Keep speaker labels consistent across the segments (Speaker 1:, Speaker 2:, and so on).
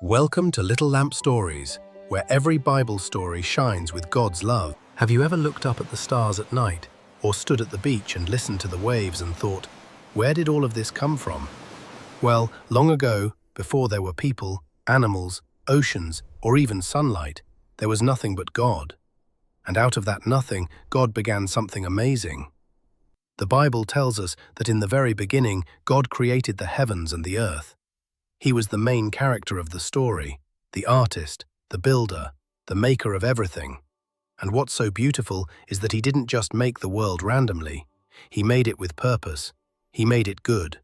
Speaker 1: Welcome to Little Lamp Stories, where every Bible story shines with God's love. Have you ever looked up at the stars at night, or stood at the beach and listened to the waves and thought, where did all of this come from? Well, long ago, before there were people, animals, oceans, or even sunlight, there was nothing but God. And out of that nothing, God began something amazing. The Bible tells us that in the very beginning, God created the heavens and the earth. He was the main character of the story, the artist, the builder, the maker of everything. And what's so beautiful is that he didn't just make the world randomly. He made it with purpose. He made it good.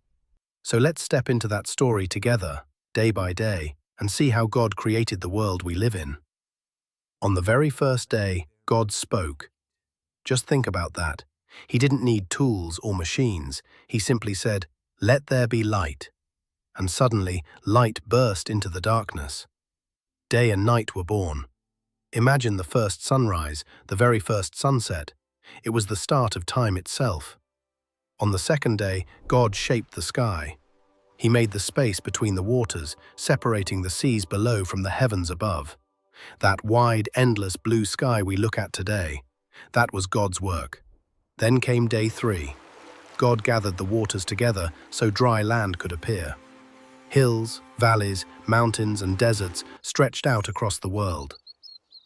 Speaker 1: So let's step into that story together, day by day, and see how God created the world we live in. On the very first day, God spoke. Just think about that. He didn't need tools or machines. He simply said, "Let there be light." And suddenly, light burst into the darkness. Day and night were born. Imagine the first sunrise, the very first sunset. It was the start of time itself. On the second day, God shaped the sky. He made the space between the waters, separating the seas below from the heavens above. That wide, endless blue sky we look at today, that was God's work. Then came day 3. God gathered the waters together so dry land could appear. Hills, valleys, mountains, and deserts stretched out across the world.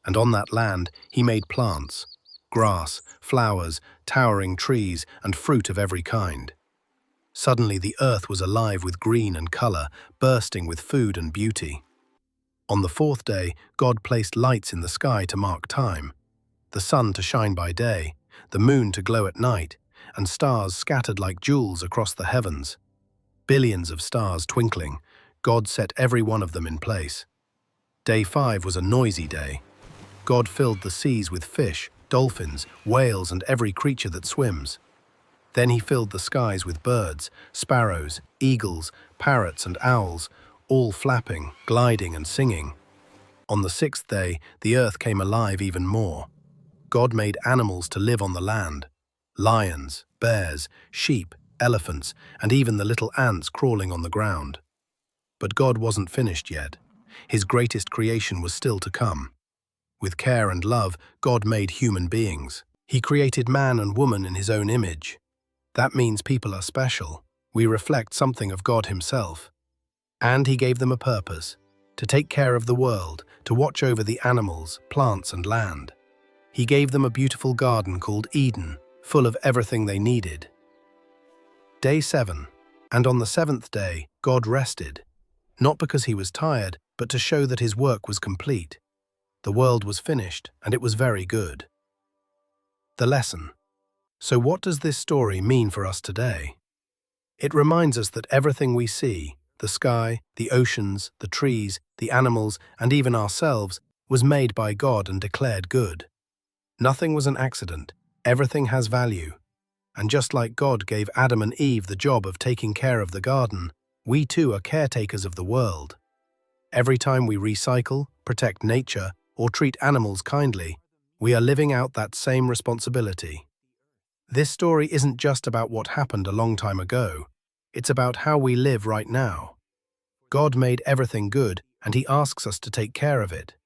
Speaker 1: And on that land, he made plants, grass, flowers, towering trees, and fruit of every kind. Suddenly, the earth was alive with green and color, bursting with food and beauty. On the 4th day, God placed lights in the sky to mark time, the sun to shine by day, the moon to glow at night, and stars scattered like jewels across the heavens. Billions of stars twinkling, God set every one of them in place. Day 5 was a noisy day. God filled the seas with fish, dolphins, whales, and every creature that swims. Then he filled the skies with birds, sparrows, eagles, parrots, and owls, all flapping, gliding, and singing. On the 6th day, the earth came alive even more. God made animals to live on the land: lions, bears, sheep, elephants, and even the little ants crawling on the ground. But God wasn't finished yet. His greatest creation was still to come. With care and love, God made human beings. He created man and woman in his own image. That means people are special. We reflect something of God himself. And he gave them a purpose: to take care of the world, to watch over the animals, plants, and land. He gave them a beautiful garden called Eden, full of everything they needed. Day 7, and on the 7th day, God rested, not because he was tired, but to show that his work was complete. The world was finished, and it was very good. The lesson. So what does this story mean for us today? It reminds us that everything we see, the sky, the oceans, the trees, the animals, and even ourselves, was made by God and declared good. Nothing was an accident. Everything has value. And just like God gave Adam and Eve the job of taking care of the garden, we too are caretakers of the world. Every time we recycle, protect nature, or treat animals kindly, we are living out that same responsibility. This story isn't just about what happened a long time ago. It's about how we live right now. God made everything good, and he asks us to take care of it.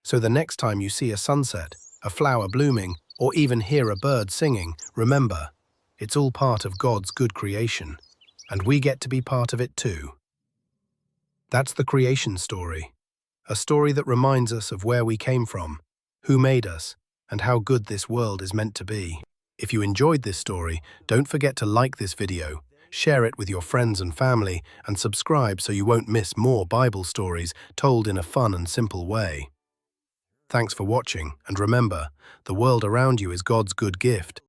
Speaker 1: So the next time you see a sunset, a flower blooming, or even hear a bird singing, remember, it's all part of God's good creation, and we get to be part of it too. That's the creation story, a story that reminds us of where we came from, who made us, and how good this world is meant to be. If you enjoyed this story, don't forget to like this video, share it with your friends and family, and subscribe so you won't miss more Bible stories told in a fun and simple way. Thanks for watching, and remember, the world around you is God's good gift.